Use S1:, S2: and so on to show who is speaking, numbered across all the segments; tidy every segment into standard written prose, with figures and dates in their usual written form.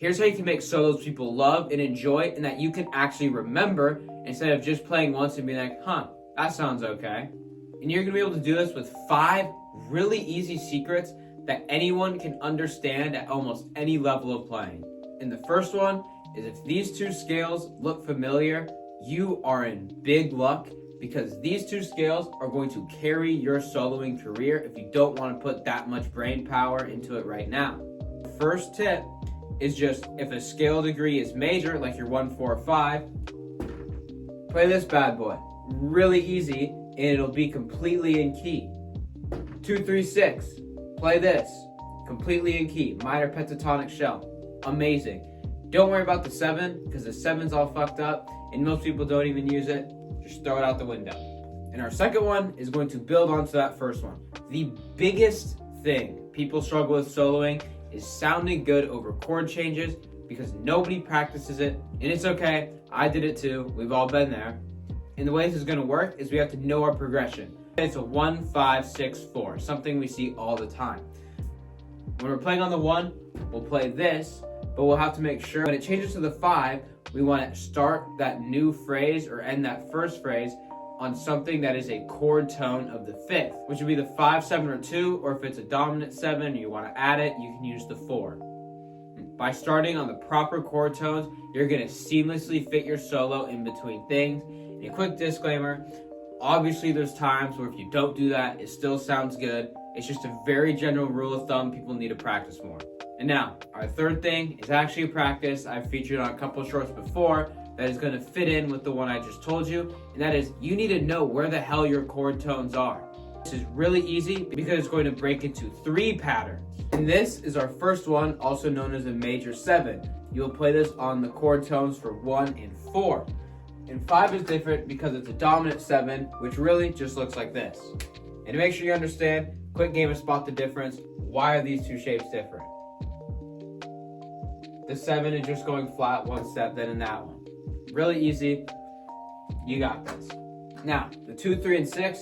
S1: Here's how you can make solos people love and enjoy and that you can actually remember instead of just playing once and being like, that sounds okay. And you're gonna be able to do this with 5 really easy secrets that anyone can understand at almost any level of playing. And the first one is, if these 2 scales look familiar, you are in big luck, because these 2 scales are going to carry your soloing career if you don't want to put that much brain power into it right now. First tip is just, if a scale degree is major, like your 1, 4, 5, play this bad boy. Really easy, and it'll be completely in key. 2, 3, 6, play this. Completely in key, minor pentatonic shell. Amazing. Don't worry about the 7, because the 7's all fucked up, and most people don't even use it. Just throw it out the window. And our second one is going to build onto that first one. The biggest thing people struggle with soloing is sounding good over chord changes, because nobody practices it, and it's okay. I did it too. We've all been there. And the way this is going to work is we have to know our progression. It's a 1, 5, 6, 4, something we see all the time. When we're playing on the 1, we'll play this, but we'll have to make sure when it changes to the 5, we want to start that new phrase or end that first phrase on something that is a chord tone of the 5th, which would be the 5, 7, or 2, or if it's a dominant 7 and you want to add it, you can use the 4. By starting on the proper chord tones, you're going to seamlessly fit your solo in between things. And a quick disclaimer, obviously there's times where if you don't do that, it still sounds good. It's just a very general rule of thumb people need to practice more. And now, our third thing is actually a practice I've featured on a couple shorts before that is going to fit in with the one I just told you, and that is, you need to know where the hell your chord tones are. This is really easy because it's going to break into 3 patterns. And this is our first one, also known as a major 7. You'll play this on the chord tones for 1 and 4. And 5 is different because it's a dominant 7, which really just looks like this. And to make sure you understand, quick game of spot the difference. Why are these 2 shapes different? The 7 is just going flat 1 step, then in that one. Really easy. You got this. Now, the 2, 3, and 6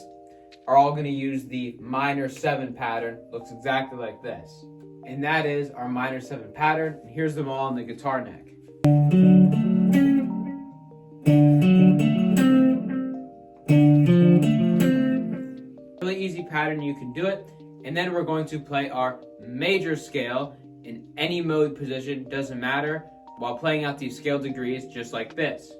S1: are all going to use the minor 7 pattern. Looks exactly like this. And that is our minor 7 pattern. And here's them all on the guitar neck. Really easy pattern, you can do it. And then we're going to play our major scale in any mode position, doesn't matter, while playing out these scale degrees just like this.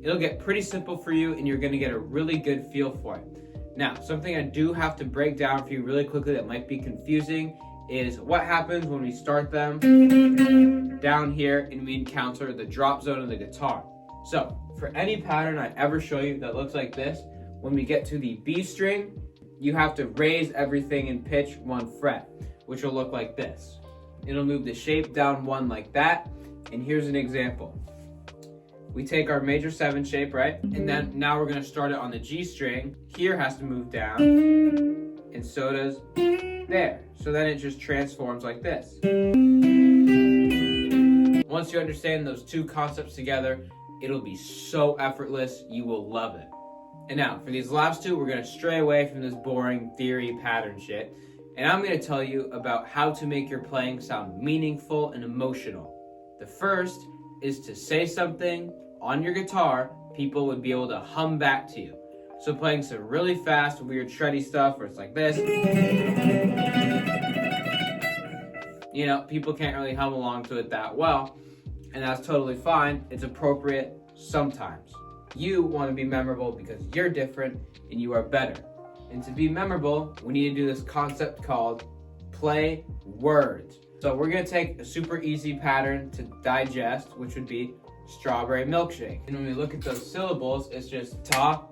S1: It'll get pretty simple for you and you're going to get a really good feel for it. Now, something I do have to break down for you really quickly that might be confusing is what happens when we start them down here and we encounter the drop zone of the guitar. So, for any pattern I ever show you that looks like this, when we get to the B string, you have to raise everything in pitch 1 fret, which will look like this. It'll move the shape down 1 like that, and here's an example. We take our major 7 shape, right? And then now we're going to start it on the G string. Here has to move down, and so does there. So then it just transforms like this. Once you understand those 2 concepts together, it'll be so effortless, you will love it. And now, for these last 2, we're going to stray away from this boring theory pattern shit. And I'm going to tell you about how to make your playing sound meaningful and emotional. The first is to say something on your guitar people would be able to hum back to you. So playing some really fast, weird, shreddy stuff where it's like this. You know, people can't really hum along to it that well. And that's totally fine. It's appropriate sometimes. You want to be memorable because you're different and you are better. And to be memorable, we need to do this concept called play words. So we're going to take a super easy pattern to digest, which would be strawberry milkshake. And when we look at those syllables, it's just ta.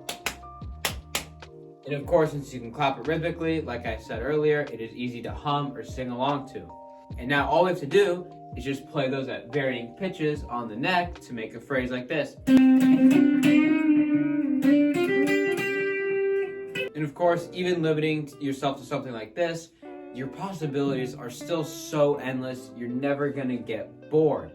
S1: And of course, since you can clap it rhythmically, like I said earlier, it is easy to hum or sing along to. And now all we have to do is just play those at varying pitches on the neck to make a phrase like this. And of course, even limiting yourself to something like this, your possibilities are still so endless, you're never gonna get bored.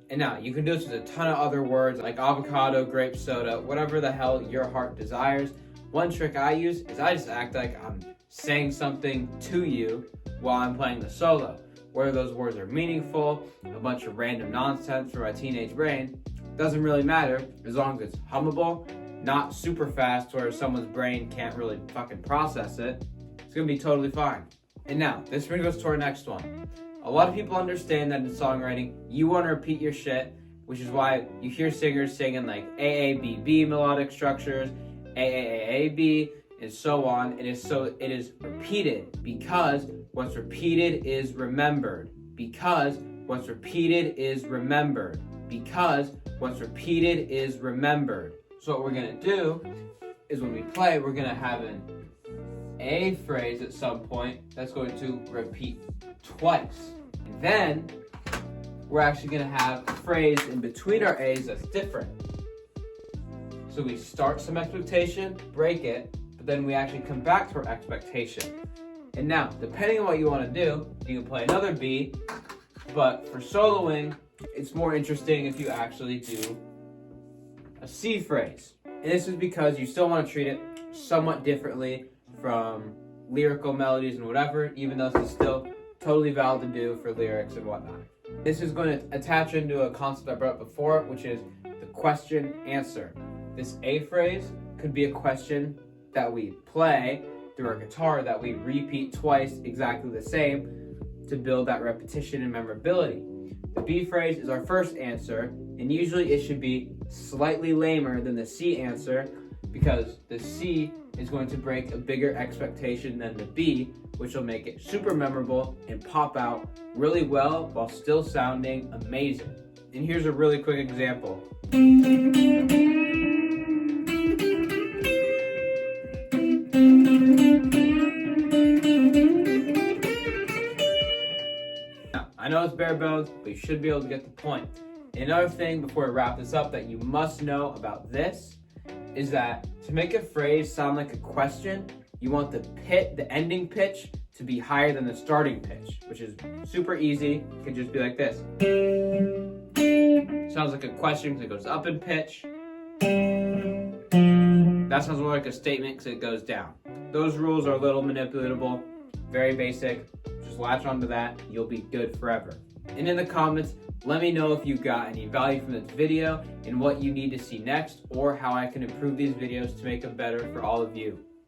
S1: And now, you can do this with a ton of other words like avocado, grape soda, whatever the hell your heart desires. One trick I use is I just act like I'm saying something to you while I'm playing the solo. Whether those words are meaningful, a bunch of random nonsense from my teenage brain, doesn't really matter as long as it's hummable, not super fast where someone's brain can't really fucking process it. It's gonna be totally fine. And now, this brings us to our next one. A lot of people understand that in songwriting, you want to repeat your shit, which is why you hear singers singing like AABB melodic structures, AAAB, and so on. It is repeated because what's repeated is remembered. Because what's repeated is remembered. Because what's repeated is remembered. So what we're gonna do is when we play, we're gonna have an A phrase at some point that's going to repeat twice. And then we're actually gonna have a phrase in between our A's that's different. So we start some expectation, break it, but then we actually come back to our expectation. And now, depending on what you want to do, you can play another B, but for soloing, it's more interesting if you actually do a C phrase. And this is because you still want to treat it somewhat differently from lyrical melodies and whatever, even though this is still totally valid to do for lyrics and whatnot. This is going to attach into a concept I brought up before, which is the question answer. This A phrase could be a question that we play through our guitar that we repeat twice exactly the same to build that repetition and memorability. The B phrase is our first answer, and usually it should be slightly lamer than the C answer because the C is going to break a bigger expectation than the B, which will make it super memorable and pop out really well while still sounding amazing. And here's a really quick example. Now, I know it's bare bones, but you should be able to get the point. And another thing before we wrap this up that you must know about this is that to make a phrase sound like a question, you want the ending pitch to be higher than the starting pitch, which is super easy. It could just be like this. Sounds like a question because it goes up in pitch. That sounds more like a statement because it goes down. Those rules are a little manipulatable, very basic. Just latch onto that, you'll be good forever. And in the comments, let me know if you got any value from this video and what you need to see next, or how I can improve these videos to make them better for all of you.